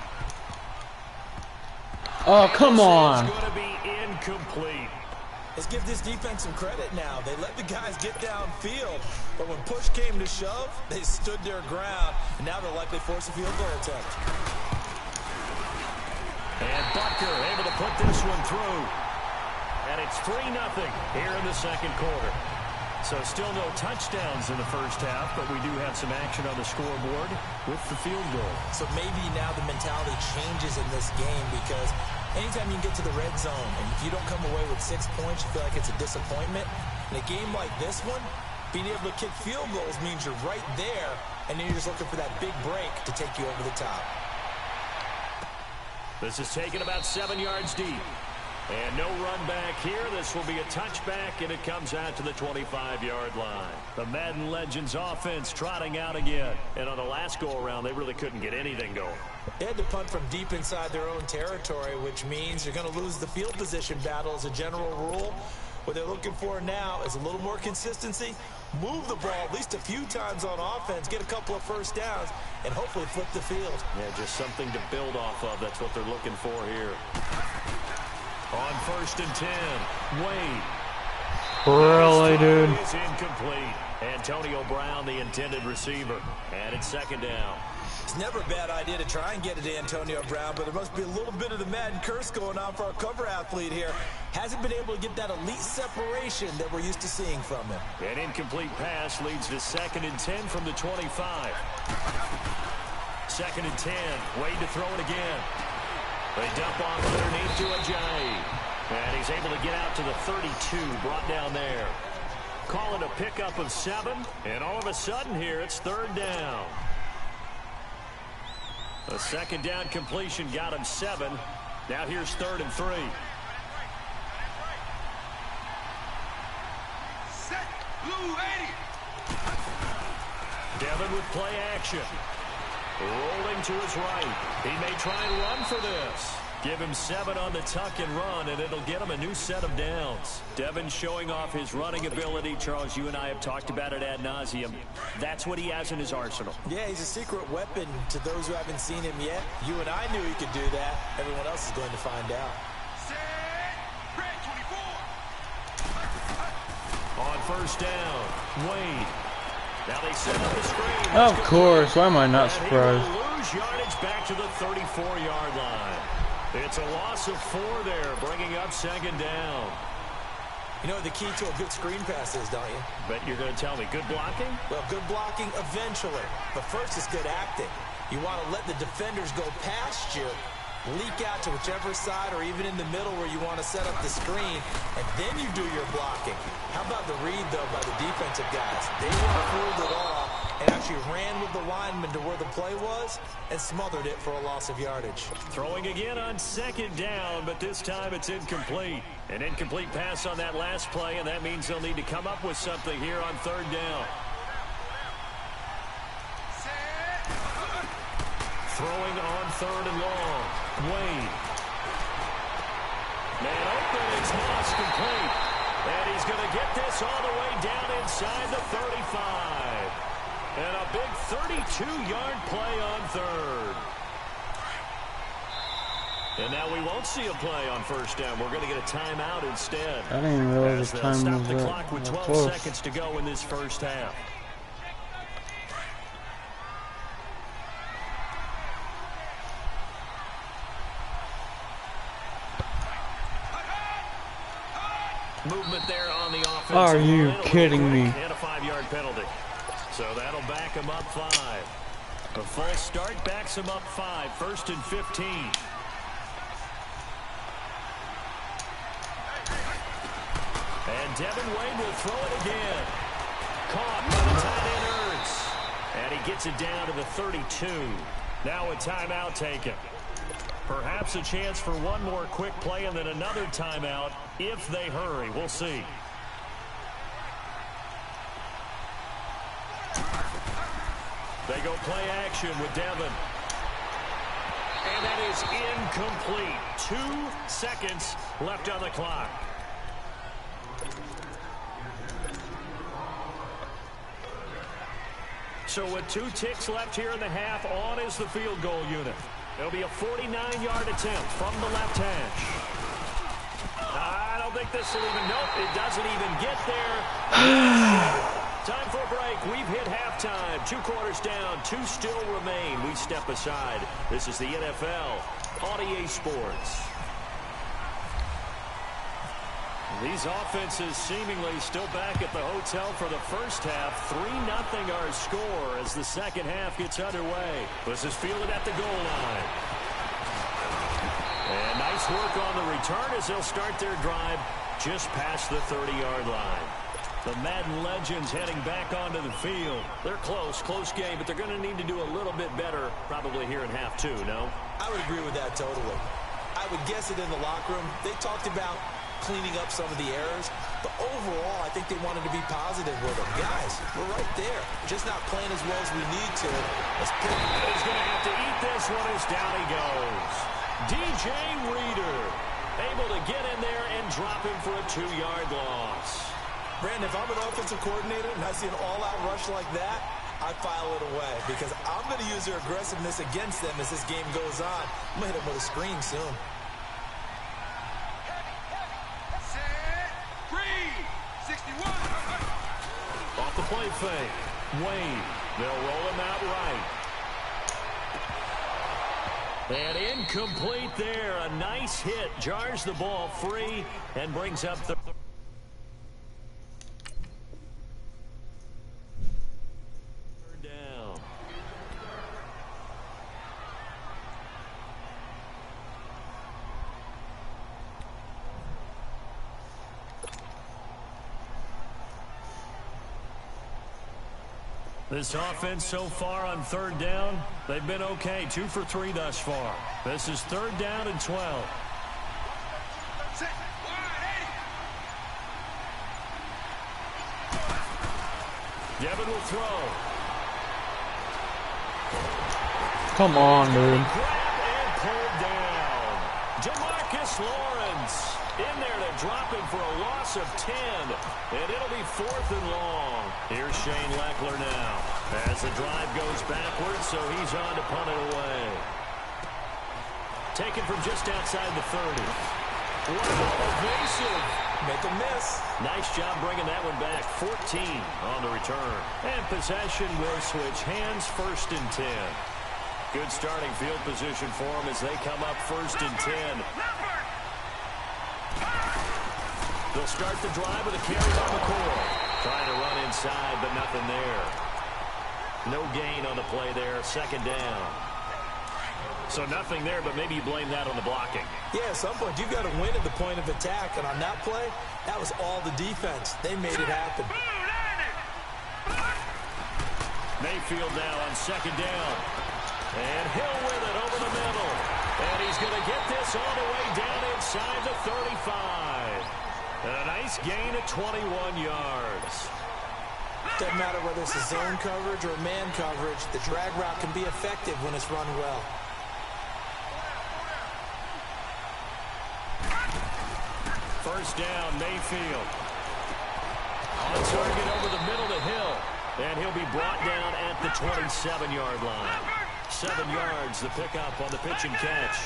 Oh, come on. It's going to be incomplete. Let's give this defense some credit now. They let the guys get downfield, but when push came to shove, they stood their ground, and now they'll likely force a field goal attempt. And Butker able to put this one through. And it's 3-0 here in the 2nd quarter. So still no touchdowns in the first half, but we do have some action on the scoreboard with the field goal. So maybe now the mentality changes in this game because anytime you can get to the red zone, and if you don't come away with 6 points, you feel like it's a disappointment. In a game like this one, being able to kick field goals means you're right there, and then you're just looking for that big break to take you over the top. This is taken about 7 yards deep. And no run back here. This will be a touchback, and it comes out to the 25-yard line. The Madden Legends offense trotting out again. And on the last go-around, they really couldn't get anything going. They had to punt from deep inside their own territory, which means you're going to lose the field position battle as a general rule. What they're looking for now is a little more consistency, move the ball at least a few times on offense, get a couple of first downs, and hopefully flip the field. Yeah, just something to build off of. That's what they're looking for here. On 1st and 10, Wade. Really, dude? Is incomplete. Antonio Brown, the intended receiver. And it's 2nd down. It's never a bad idea to try and get it to Antonio Brown, but there must be a little bit of the Madden curse going on for our cover athlete here. Hasn't been able to get that elite separation that we're used to seeing from him. An incomplete pass leads to 2nd and 10 from the 25. 2nd and 10. Wade to throw it again. They dump off underneath to Ajayi. And he's able to get out to the 32, brought down there. Call it a pickup of 7, and all of a sudden here it's 3rd down. A 2nd down completion got him 7. Now here's 3rd and 3. Set, blue 80. Devin with play action. Rolling to his right. He may try and run for this. Give him 7 on the tuck and run, and it'll get him a new set of downs. Devin showing off his running ability. Charles, you and I have talked about it ad nauseum. That's what he has in his arsenal. Yeah, he's a secret weapon to those who haven't seen him yet. You and I knew he could do that. Everyone else is going to find out. On first down, Wade. Now they set up the screen. Of course, why am I not surprised? He will lose yardage back to the 34-yard line. It's a loss of 4 there, bringing up second down. You know what the key to a good screen pass is, don't you? Bet you're going to tell me. Good blocking? Well, good blocking eventually. But first is good acting. You want to let the defenders go past you, leak out to whichever side or even in the middle where you want to set up the screen, and then you do your blocking. How about the read, though, by the defensive guys? They weren't fooled at all and actually ran with the lineman to where the play was and smothered it for a loss of yardage. Throwing again on second down, but this time it's incomplete. An incomplete pass on that last play, and that means they'll need to come up with something here on third down. Throwing on third and long. Wade. Man open, it's lost complete. And he's going to get this all the way down inside the 35. And a big 32-yard play on third. And now we won't see a play on first down. We're going to get a timeout instead. I didn't even realize the time stop was the up. clock with 12 Close. seconds to go in this first half. Movement there on the offense. Are you kidding me? And a 5-yard penalty. So that'll back him up 5. A false start backs him up 5. First and 15. And Devin Wade will throw it again. Caught by the tight end Ertz. And he gets it down to the 32. Now a timeout taken. Perhaps a chance for one more quick play and then another timeout if they hurry. We'll see. They go play action with Devin. And that is incomplete. 2 seconds left on the clock. So with 2 ticks left here in the half, on is the field goal unit. It'll be a 49-yard attempt from the left hash. I don't think this will even, nope, it doesn't even get there. Time for a break. We've hit halftime. 2 quarters down, 2 still remain. We step aside. This is the NFL on EA Sports. These offenses seemingly still back at the hotel for the first half. 3-0 our score as the second half gets underway. This is fielded at the goal line. And nice work on the return as they'll start their drive just past the 30-yard line. The Madden legends heading back onto the field. They're close game, but they're going to need to do a little bit better probably here in half 2, no? I would agree with that totally. I would guess it in the locker room. They talked about cleaning up some of the errors, but overall I think they wanted to be positive with them. Guys, we're right there, just not playing as well as we need to. He's going to have to eat this one as down he goes. DJ Reader able to get in there and drop him for a 2-yard loss. Brandon, if I'm an offensive coordinator and I see an all-out rush like that, I file it away because I'm going to use their aggressiveness against them as this game goes on. I'm going to hit them with a screen soon. Off the play fake. Wade. They'll roll him out right. And incomplete there. A nice hit. Jars the ball free and brings up the... down. This offense so far on third down, they've been okay. 2 for 3 thus far. This is third down and 12. Devin will throw. Come on, dude. Grab and pulled down. Jamarcus Lawrence in there to drop him for a loss of 10. And it'll be 4th and long. Here's Shane Lechler now. As the drive goes backwards, so he's on to punt it away. Taken from just outside the 30. Wow, evasive. Make a miss. Nice job bringing that one back. 14 on the return. And possession will switch hands, 1st and 10. Good starting field position for them as they come up 1st and 10. They'll start the drive with a carry on the core. Trying to run inside, but nothing there. No gain on the play there. 2nd down. So nothing there, but maybe you blame that on the blocking. Yeah, at some point, you've got to win at the point of attack. And on that play, that was all the defense. They made it happen. Mayfield now on 2nd down. And Hill with it over the middle. And he's going to get this all the way down inside the 35. And a nice gain of 21 yards. Doesn't matter whether it's a zone coverage or man coverage. The drag route can be effective when it's run well. First down, Mayfield. On target over the middle to Hill. And he'll be brought down at the 27-yard line. 7 yards, the pickup on the pitch and catch.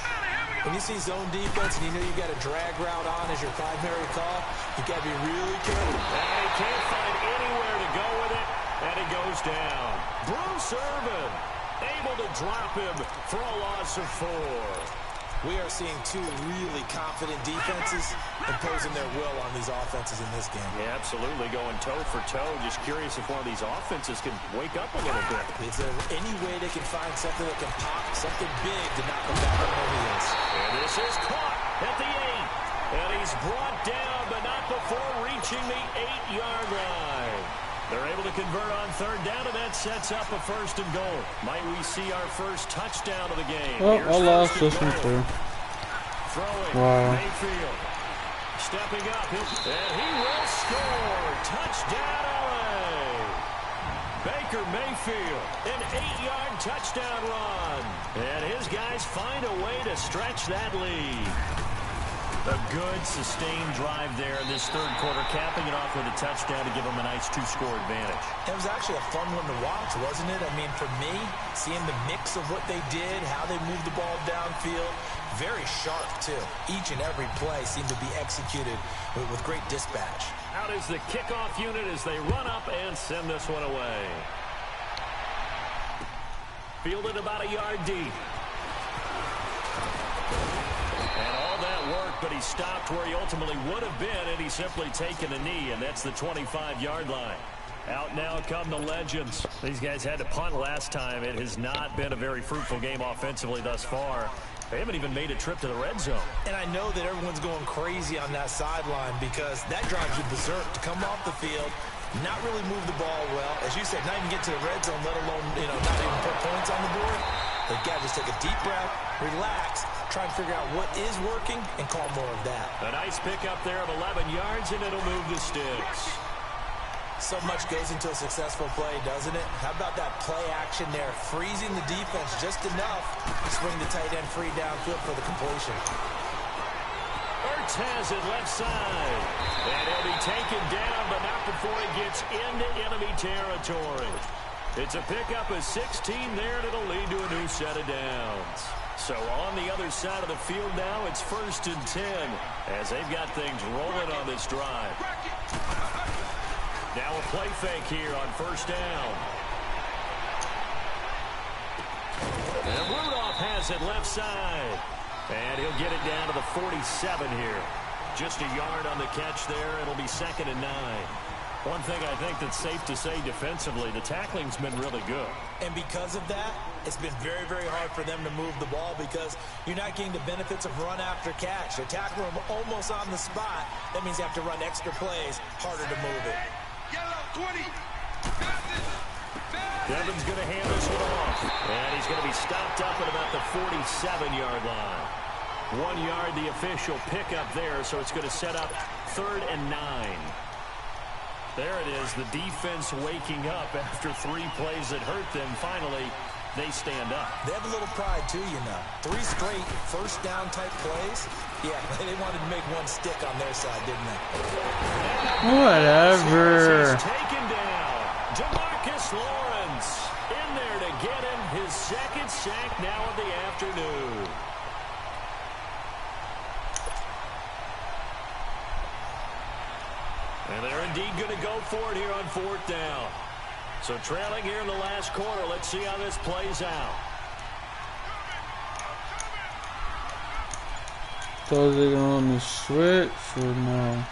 When you see zone defense and you know you got a drag route on as your primary call, you got to be really careful. And he can't find anywhere to go with it, and it goes down. Bruce Irvin able to drop him for a loss of 4. We are seeing 2 really confident defenses imposing their will on these offenses in this game. Yeah, absolutely, going toe for toe. Just curious if one of these offenses can wake up a little bit. Is there any way they can find something that can pop, something big to knock them back on their heels? And this is caught at the 8. And he's brought down, but not before reaching the 8-yard line. They're able to convert on 3rd down, and that sets up a 1st and goal. Might we see our first touchdown of the game? Oh, I lost this one too. Throwing. Wow. Mayfield stepping up, and he will score. Touchdown, LA. Baker Mayfield, an 8-yard touchdown run. And his guys find a way to stretch that lead. A good, sustained drive there in this 3rd quarter, capping it off with a touchdown to give them a nice 2-score advantage. It was actually a fun one to watch, wasn't it? I mean, for me, seeing the mix of what they did, how they moved the ball downfield, very sharp, too. Each and every play seemed to be executed with great dispatch. Out is the kickoff unit as they run up and send this one away. Fielded about a yard deep. And all that work, but he stopped where he ultimately would have been, and he's simply taken a knee, and that's the 25-yard line. Out now come the legends. These guys had to punt last time. It has not been a very fruitful game offensively thus far. They haven't even made a trip to the red zone. And I know that everyone's going crazy on that sideline because that drives you berserk to come off the field, not really move the ball well. As you said, not even get to the red zone, let alone, not even put points on the board. They've got to just take a deep breath, relax, try and figure out what is working, and call more of that. A nice pickup there of 11 yards, and it'll move the sticks. So much goes into a successful play, doesn't it? How about that play action there, freezing the defense just enough to swing the tight end free downfield for the completion. Ertz has it left side. And he'll be taken down, but not before he gets into enemy territory. It's a pickup of 16 there, and it'll lead to a new set of downs. So on the other side of the field now, it's 1st and 10 as they've got things rolling on this drive. Now a play fake here on 1st down. And Rudolph has it left side. And he'll get it down to the 47 here. Just a yard on the catch there. It'll be 2nd and 9. One thing I think that's safe to say defensively, the tackling's been really good. And because of that, it's been very, very hard for them to move the ball because you're not getting the benefits of run after catch. They tackle them almost on the spot. That means you have to run extra plays, harder to move it. Devin's going to hand this one off. And he's going to be stopped up at about the 47-yard line. 1 yard, the official pickup there, so it's going to set up 3rd and 9. There it is, the defense waking up after 3 plays that hurt them. Finally, they stand up. They have a little pride, too, you know. 3 straight first-down type plays. Yeah, they wanted to make one stick on their side, didn't they? Whatever. He's taken down. DeMarcus Lawrence in there to get him his second sack now of the afternoon. And they're indeed going to go for it here on 4th down. So trailing here in the last quarter. Let's see how this plays out. So they're going to switch or no?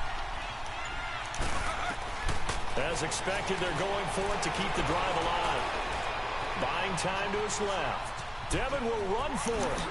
As expected, they're going for it to keep the drive alive. Buying time to his left. Devin will run for it.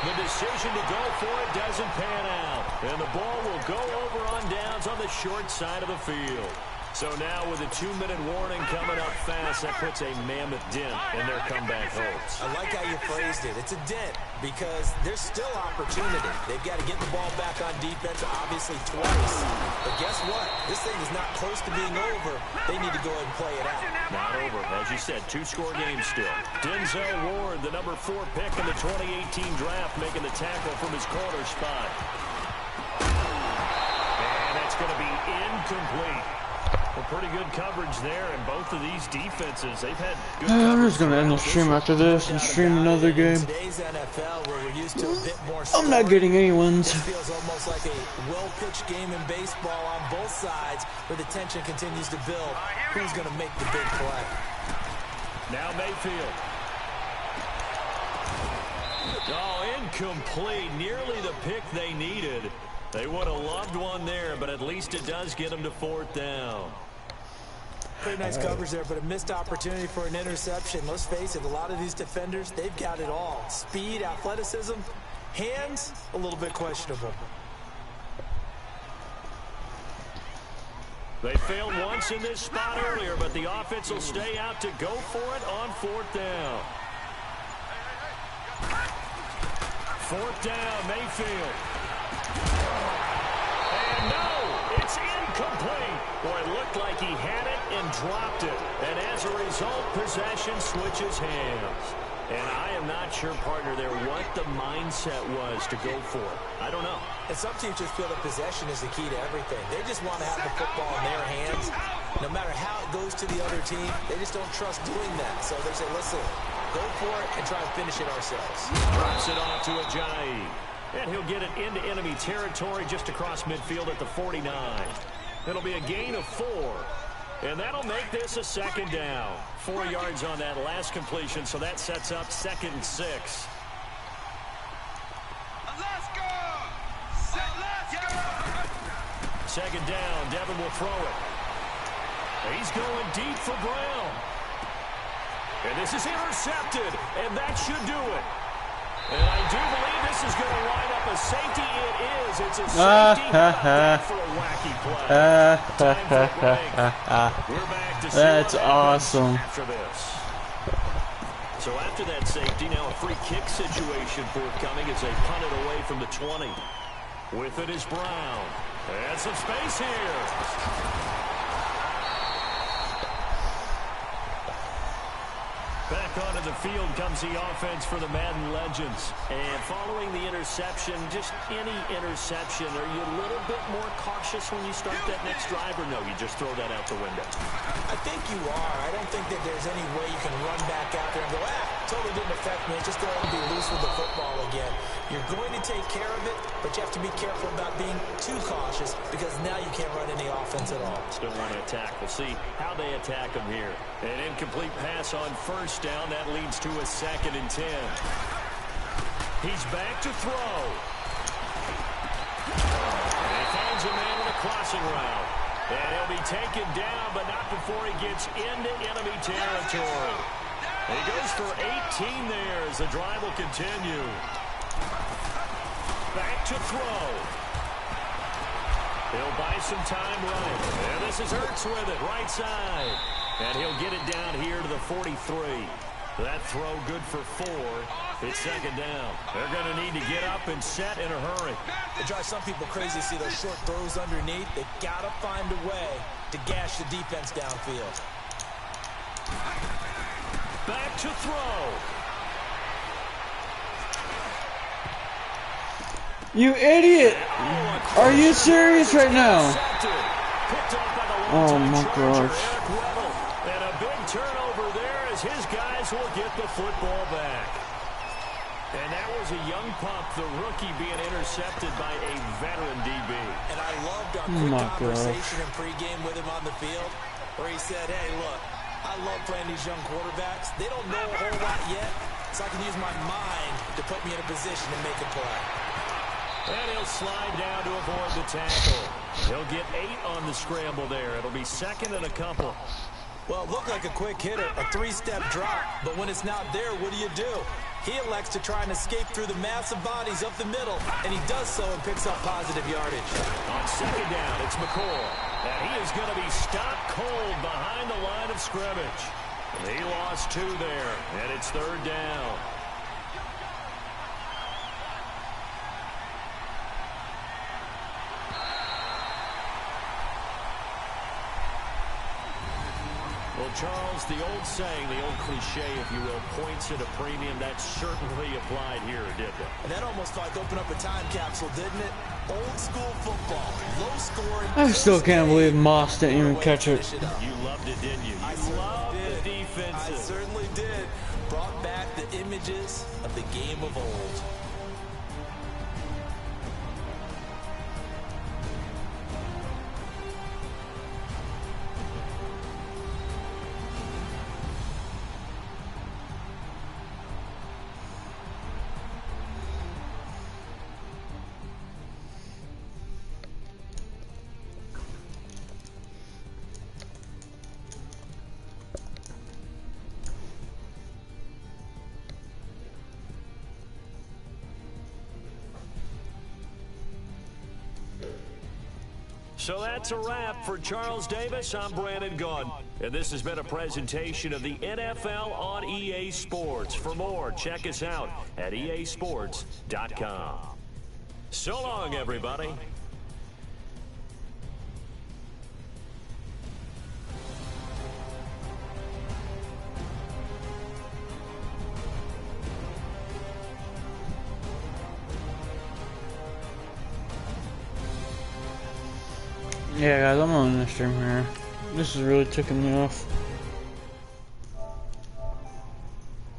The decision to go for it doesn't pan out. And the ball will go over on downs on the short side of the field. So now with a 2-minute warning coming up fast, that puts a mammoth dent in their comeback hopes. I like how you phrased it. It's a dent because there's still opportunity. They've got to get the ball back on defense, obviously twice. But guess what? This thing is not close to being over. They need to go ahead and play it out. Not over. As you said, 2-score game still. Denzel Ward, the number 4 pick in the 2018 draft, making the tackle from his corner spot. And that's going to be incomplete. Well, pretty good coverage there, and both of these defenses, they've had good coverage. I'm just going to end the stream after this and stream another game. Today's NFL, where we're used to a bit more I'm not getting any wins. It feels almost like a well-pitched game in baseball on both sides, where the tension continues to build. Who's going to make the big play? Now Mayfield. Oh, incomplete. Nearly the pick they needed. They would have loved one there, but at least it does get them to 4th down. Pretty nice coverage there, but a missed opportunity for an interception. Let's face it, a lot of these defenders, they've got it all. Speed, athleticism, hands, a little bit questionable. They failed once in this spot earlier, but the offense will stay out to go for it on 4th down. 4th down, Mayfield. And no, it's incomplete. Boy, it looked like he had it and dropped it. And as a result, possession switches hands. And I am not sure, partner, there what the mindset was to go for it. I don't know. And some teams just feel that possession is the key to everything. They just want to have the football in their hands. No matter how it goes to the other team, they just don't trust doing that. So they say, listen, go for it and try and finish it ourselves. Drops it off to Ajayi. And he'll get it into enemy territory just across midfield at the 49. It'll be a gain of 4. And that'll make this a 2nd down. 4 yards on that last completion, so that sets up 2nd and 6. Let's go! Let's go! 2nd down, Devin will throw it. He's going deep for Brown. And this is intercepted, and that should do it. And I do believe this is going to line up a safety. It is. It's a safety for a wacky play. We're back to That's awesome. After this. So after that safety, now a free kick situation forthcoming as they punt it away from the 20. With it is Brown. And some space here. Back onto the field comes the offense for the Madden Legends. And following the interception, just any interception, are you a little bit more cautious when you start that next drive, or no, you just throw that out the window? I think you are. I don't think that there's any way you can run back out there and go, totally didn't affect me. Just go ahead and be loose with the football again. You're going to take care of it, but you have to be careful about being too cautious because now you can't run any offense at all. Still want to attack. We'll see how they attack them here. An incomplete pass on 1st down. That leads to a 2nd and 10. He's back to throw. And he finds a man on a crossing route. And he'll be taken down, but not before he gets into enemy territory. And he goes for 18 there as the drive will continue. Back to throw. He'll buy some time right. And this is Ertz with it, right side. And he'll get it down here to the 43. That throw good for 4. It's 2nd down. They're going to need to get up and set in a hurry. It drives some people crazy to see those short throws underneath. They've got to find a way to gash the defense downfield. Back to throw. You idiot! Are you serious right now? Oh my gosh. And a big turnover there as his guys will get the football back. And that was a young pup, the rookie being intercepted by a veteran DB. And I loved our quick conversation in pregame with him on the field where he said, hey, look, I love playing these young quarterbacks. They don't know a whole lot yet, so I can use my mind to put me in a position to make a play. And he'll slide down to avoid the tackle. He'll get 8 on the scramble there. It'll be second and a couple. Well, it looked like a quick hitter, a 3-step drop, but when it's not there, what do? He elects to try and escape through the massive bodies up the middle, and he does so and picks up positive yardage. On second down, it's McCoy. And he is going to be stopped cold behind the line of scrimmage. He lost 2 there, and it's third down. Well, Charles, the old saying, the old cliche, if you will, points at a premium, that certainly applied here, didn't it? And that almost like opened up a time capsule, didn't it? Old school football, low scoring. I still can't believe Moss didn't even catch it. You loved it, didn't you? You loved the defensive. I certainly did. Brought back the images of the game of old. So that's a wrap for Charles Davis. I'm Brandon Gaudin, and this has been a presentation of the NFL on EA Sports. For more, check us out at easports.com. So long, everybody. Yeah, guys, I'm on this stream here. This is really ticking me off.